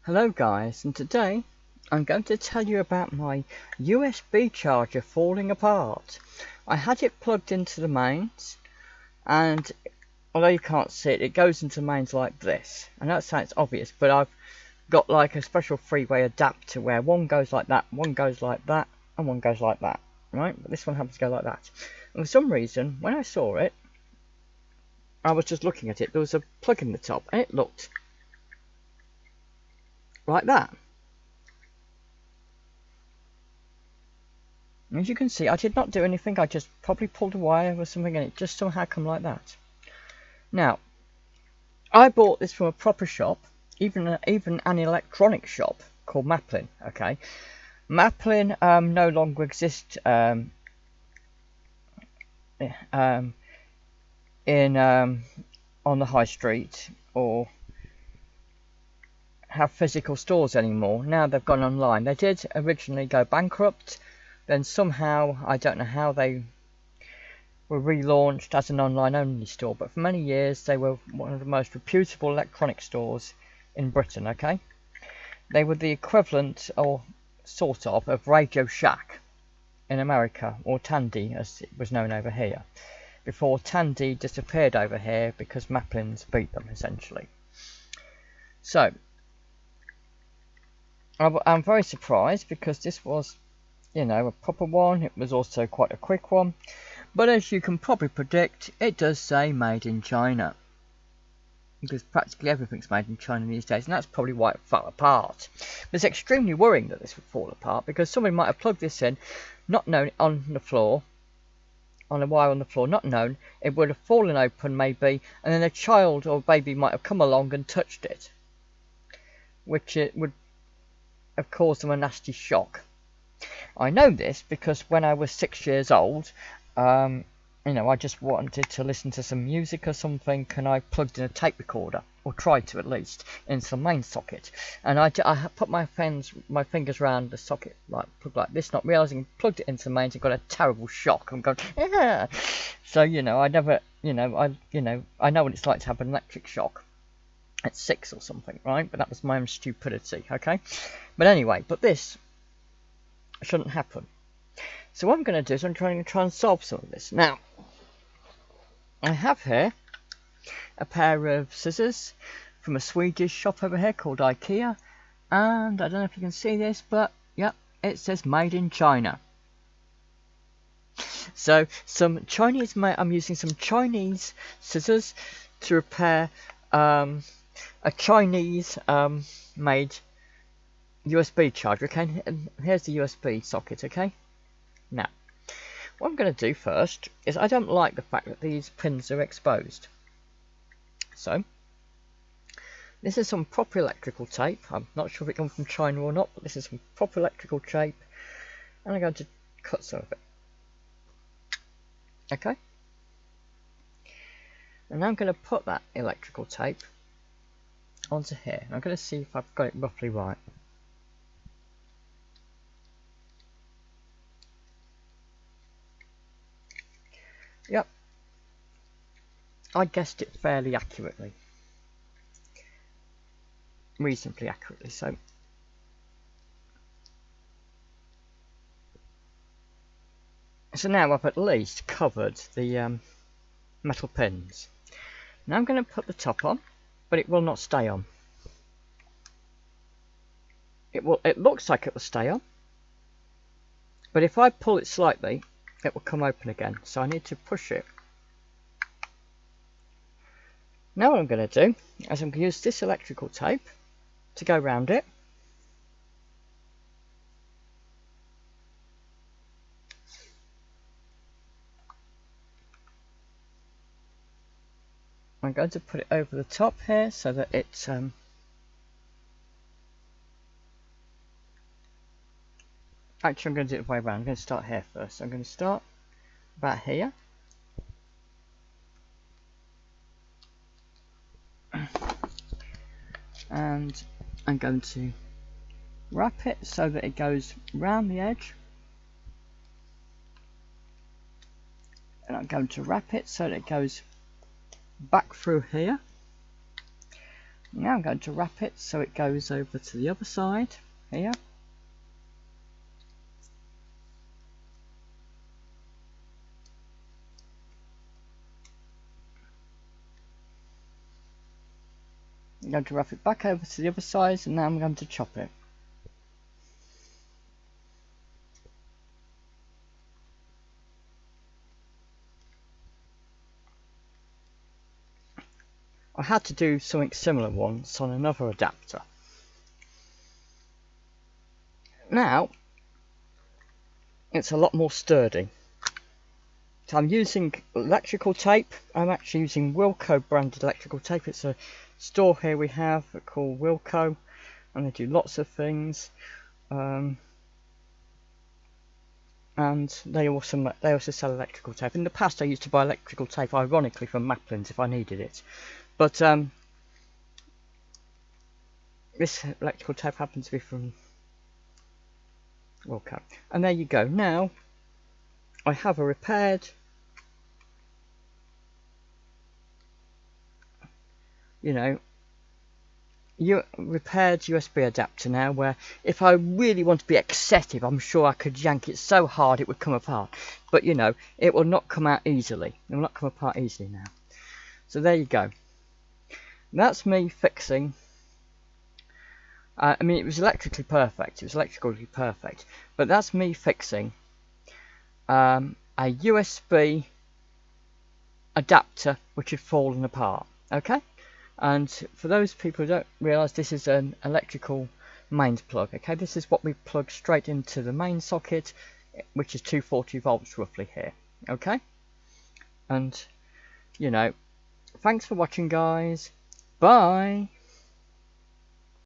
Hello guys, and today I'm going to tell you about my USB charger falling apart. I had it plugged into the mains, and although you can't see it, it goes into the mains like this. And that sounds obvious, but I've got like a special three-way adapter where one goes like that, one goes like that, and one goes like that, right? But this one happens to go like that. And for some reason, when I saw it, I was just looking at it, there was a plug in the top, and it looked like that. As you can see, I did not do anything. I just probably pulled a wire or something and it just somehow come like that. Now, I bought this from a proper shop, even an electronic shop called Maplin. Okay, Maplin no longer exists on the high street or have physical stores anymore. Now they've gone online. They did originally go bankrupt. Then somehow, I don't know how, they were relaunched as an online only store, but for many years they were one of the most reputable electronic stores in Britain. Okay, they were the equivalent, or sort of Radio Shack in America, or Tandy as it was known over here, before Tandy disappeared over here because Maplin's beat them essentially. So I'm very surprised because this was, you know, a proper one. It was also quite a quick one, but as you can probably predict, it does say made in China, because practically everything's made in China these days, and that's probably why it fell apart. But it's extremely worrying that this would fall apart, because somebody might have plugged this in, not known, on the floor, on a wire on the floor, not known, it would have fallen open maybe, and then a child or baby might have come along and touched it, which it would have caused them a nasty shock. I know this because when I was 6 years old, you know, I just wanted to listen to some music or something, and I plugged in a tape recorder, or tried to at least, into the main socket. And I put my fingers around the socket, like plug like this, not realising, plugged it into the mains and got a terrible shock. I'm going, yeah. So you know, I never, I know what it's like to have an electric shock at 6 or something, right? But that was my own stupidity, okay? But anyway, this shouldn't happen. So what I'm going to do is I'm trying to try and solve some of this. Now, I have here a pair of scissors from a Swedish shop over here called IKEA, and I don't know if you can see this, but yep, it says made in China. So I'm using some Chinese scissors to repair a Chinese made USB charger. Okay, and here's the USB socket. Okay, now what I'm going to do first is, I don't like the fact that these pins are exposed, so this is some proper electrical tape. I'm not sure if it comes from China or not, but this is some proper electrical tape, and I'm going to cut some of it. Okay, and now I'm going to put that electrical tape onto here. I'm going to see if I've got it roughly right. Yep, I guessed it fairly accurately, reasonably accurately. So now I've at least covered the metal pins. Now I'm going to put the top on, but it will not stay on. It looks like it will stay on, but if I pull it slightly, it will come open again. So I need to push it. Now what I'm going to do is I'm going to use this electrical tape to go around it. I'm going to put it over the top here so that it's actually, I'm going to do it the way around. I'm going to start here first. I'm going to start about here. And I'm going to wrap it so that it goes round the edge. And I'm going to wrap it so that it goes back through here. Now I'm going to wrap it so it goes over to the other side here. I'm going to wrap it back over to the other side, and now I'm going to chop it. I had to do something similar once on another adapter. Now it's a lot more sturdy. So I'm using electrical tape. I'm actually using Wilco branded electrical tape. It's a store here we have called Wilco, and they do lots of things. And they also sell electrical tape. In the past I used to buy electrical tape, ironically, from Maplin's if I needed it. But this electrical tape happens to be from Wilco. And there you go. Now I have a repaired, repaired USB adapter now, where if I really want to be excessive, I'm sure I could yank it so hard it would come apart. But it will not come out easily. It will not come apart easily now. So there you go. That's me fixing. I mean, it was electrically perfect. It was electrically perfect. But that's me fixing a USB adapter which had fallen apart. Okay? And for those people who don't realise, this is an electrical mains plug. Okay, this is what we plug straight into the main socket, which is 240 volts roughly here. Okay, and thanks for watching, guys. Bye.